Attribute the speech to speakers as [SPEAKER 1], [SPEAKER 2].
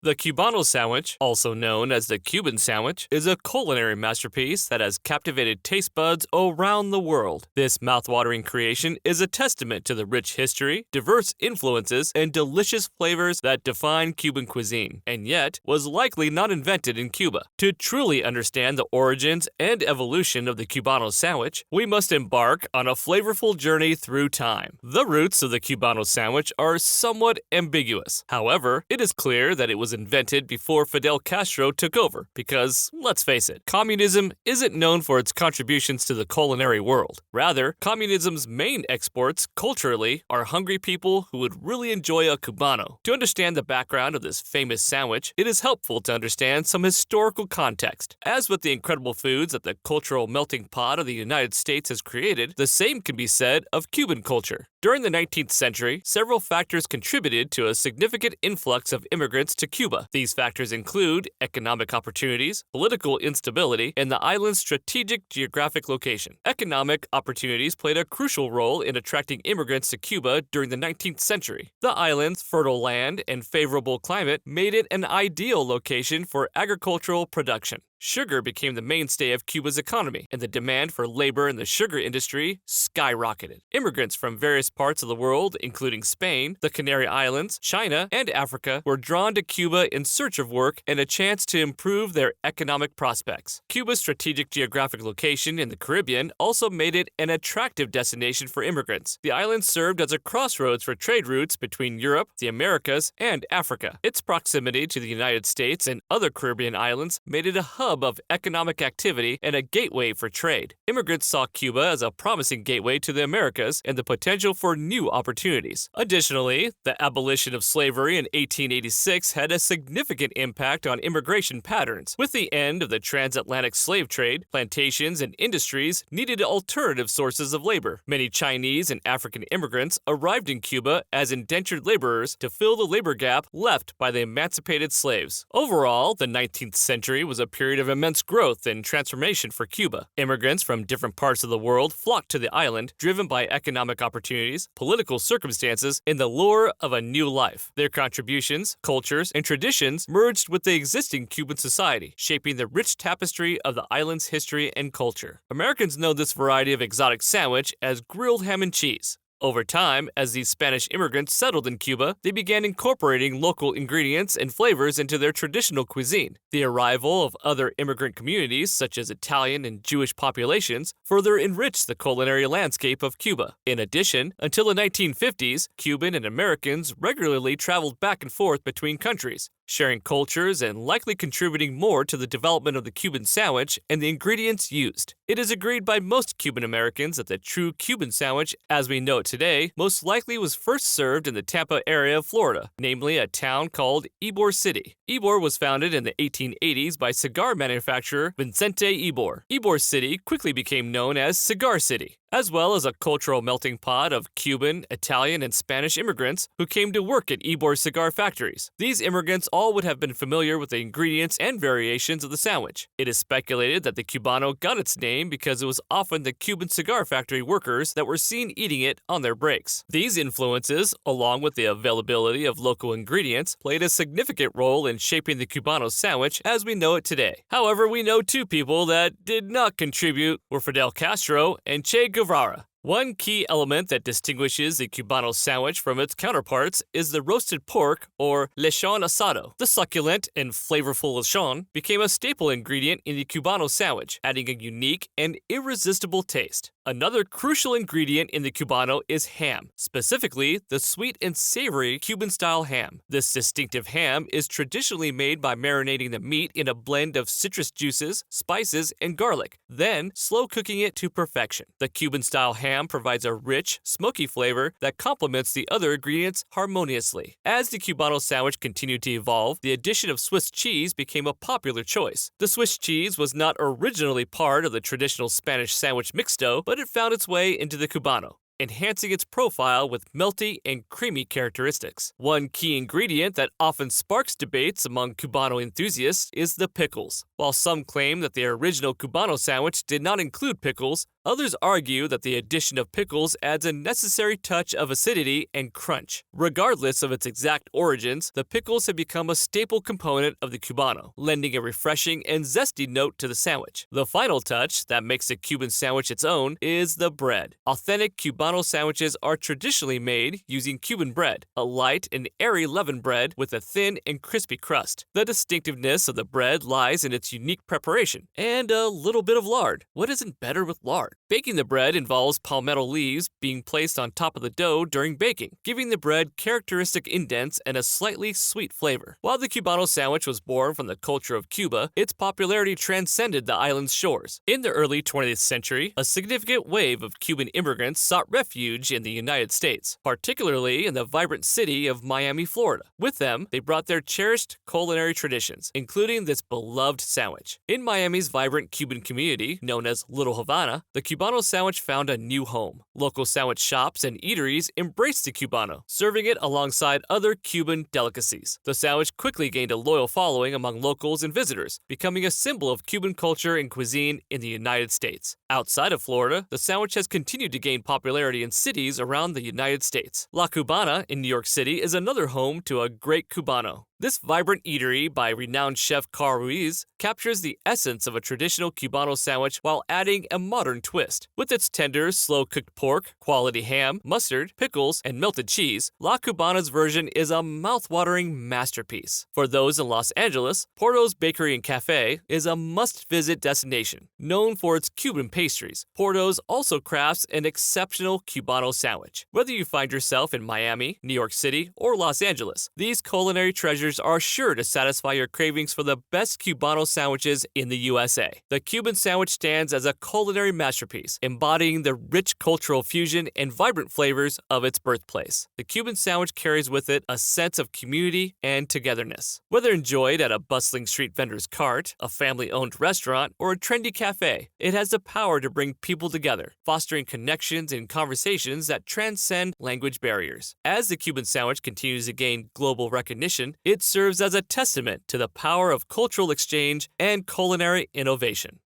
[SPEAKER 1] The Cubano sandwich, also known as the Cuban sandwich, is a culinary masterpiece that has captivated taste buds around the world. This mouthwatering creation is a testament to the rich history, diverse influences, and delicious flavors that define Cuban cuisine, and yet was likely not invented in Cuba. To truly understand the origins and evolution of the Cubano sandwich, we must embark on a flavorful journey through time. The roots of the Cubano sandwich are somewhat ambiguous. However, it is clear that it was invented before Fidel Castro took over because, let's face it, communism isn't known for its contributions to the culinary world. Rather, communism's main exports, culturally, are hungry people who would really enjoy a Cubano. To understand the background of this famous sandwich, it is helpful to understand some historical context. As with the incredible foods that the cultural melting pot of the United States has created, the same can be said of Cuban culture. During the 19th century, several factors contributed to a significant influx of immigrants to Cuba. These factors include economic opportunities, political instability, and the island's strategic geographic location. Economic opportunities played a crucial role in attracting immigrants to Cuba during the 19th century. The island's fertile land and favorable climate made it an ideal location for agricultural production. Sugar became the mainstay of Cuba's economy, and the demand for labor in the sugar industry skyrocketed. Immigrants from various parts of the world, including Spain, the Canary Islands, China, and Africa, were drawn to Cuba in search of work and a chance to improve their economic prospects. Cuba's strategic geographic location in the Caribbean also made it an attractive destination for immigrants. The island served as a crossroads for trade routes between Europe, the Americas, and Africa. Its proximity to the United States and other Caribbean islands made it a hub of economic activity and a gateway for trade. Immigrants saw Cuba as a promising gateway to the Americas and the potential for new opportunities. Additionally, the abolition of slavery in 1886 had a significant impact on immigration patterns. With the end of the transatlantic slave trade, plantations and industries needed alternative sources of labor. Many Chinese and African immigrants arrived in Cuba as indentured laborers to fill the labor gap left by the emancipated slaves. Overall, the 19th century was a period of immense growth and transformation for Cuba. Immigrants from different parts of the world flocked to the island, driven by economic opportunities, political circumstances, and the lure of a new life. Their contributions, cultures, and traditions merged with the existing Cuban society, shaping the rich tapestry of the island's history and culture. Americans know this variety of exotic sandwich as grilled ham and cheese. Over time, as these Spanish immigrants settled in Cuba, they began incorporating local ingredients and flavors into their traditional cuisine. The arrival of other immigrant communities, such as Italian and Jewish populations, further enriched the culinary landscape of Cuba. In addition, until the 1950s, Cuban and Americans regularly traveled back and forth between countries, sharing cultures and likely contributing more to the development of the Cuban sandwich and the ingredients used. It is agreed by most Cuban Americans that the true Cuban sandwich, as we know it today, most likely was first served in the Tampa area of Florida, namely a town called Ybor City. Ybor was founded in the 1880s by cigar manufacturer Vicente Ybor. Ybor City quickly became known as Cigar City, as well as a cultural melting pot of Cuban, Italian, and Spanish immigrants who came to work at Ybor cigar factories. These immigrants all would have been familiar with the ingredients and variations of the sandwich. It is speculated that the Cubano got its name because it was often the Cuban cigar factory workers that were seen eating it on their breaks. These influences, along with the availability of local ingredients, played a significant role in shaping the Cubano sandwich as we know it today. However, we know two people that did not contribute were Fidel Castro and Che Guevara. One key element that distinguishes the Cubano sandwich from its counterparts is the roasted pork, or lechon asado. The succulent and flavorful lechon became a staple ingredient in the Cubano sandwich, adding a unique and irresistible taste. Another crucial ingredient in the Cubano is ham, specifically the sweet and savory Cuban-style ham. This distinctive ham is traditionally made by marinating the meat in a blend of citrus juices, spices, and garlic, then slow cooking it to perfection. The Cuban-style ham provides a rich, smoky flavor that complements the other ingredients harmoniously. As the Cubano sandwich continued to evolve, the addition of Swiss cheese became a popular choice. The Swiss cheese was not originally part of the traditional Spanish sandwich mixto, but it found its way into the Cubano, enhancing its profile with melty and creamy characteristics. One key ingredient that often sparks debates among Cubano enthusiasts is the pickles. While some claim that the original Cubano sandwich did not include pickles, Others argue that the addition of pickles adds a necessary touch of acidity and crunch. Regardless of its exact origins, the pickles have become a staple component of the Cubano, lending a refreshing and zesty note to the sandwich. The final touch that makes the Cuban sandwich its own is the bread. Authentic Cubano sandwiches are traditionally made using Cuban bread, a light and airy leavened bread with a thin and crispy crust. The distinctiveness of the bread lies in its unique preparation and a little bit of lard. What isn't better with lard? Baking the bread involves palmetto leaves being placed on top of the dough during baking, giving the bread characteristic indents and a slightly sweet flavor. While the Cubano sandwich was born from the culture of Cuba, its popularity transcended the island's shores. In the early 20th century, a significant wave of Cuban immigrants sought refuge in the United States, particularly in the vibrant city of Miami, Florida. With them, they brought their cherished culinary traditions, including this beloved sandwich. In Miami's vibrant Cuban community, known as Little Havana, the Cubano sandwich found a new home. Local sandwich shops and eateries embraced the Cubano, serving it alongside other Cuban delicacies. The sandwich quickly gained a loyal following among locals and visitors, becoming a symbol of Cuban culture and cuisine in the United States. Outside of Florida, the sandwich has continued to gain popularity in cities around the United States. La Cubana in New York City is another home to a great Cubano. This vibrant eatery by renowned chef Carl Ruiz captures the essence of a traditional Cubano sandwich while adding a modern twist. With its tender, slow-cooked pork, quality ham, mustard, pickles, and melted cheese, La Cubana's version is a mouth-watering masterpiece. For those in Los Angeles, Porto's Bakery and Cafe is a must-visit destination. Known for its Cuban pastries, Porto's also crafts an exceptional Cubano sandwich. Whether you find yourself in Miami, New York City, or Los Angeles, these culinary treasures are sure to satisfy your cravings for the best Cubano sandwiches in the USA. The Cuban sandwich stands as a culinary masterpiece, embodying the rich cultural fusion and vibrant flavors of its birthplace. The Cuban sandwich carries with it a sense of community and togetherness. Whether enjoyed at a bustling street vendor's cart, a family-owned restaurant, or a trendy cafe, it has the power to bring people together, fostering connections and conversations that transcend language barriers. As the Cuban sandwich continues to gain global recognition, it serves as a testament to the power of cultural exchange and culinary innovation.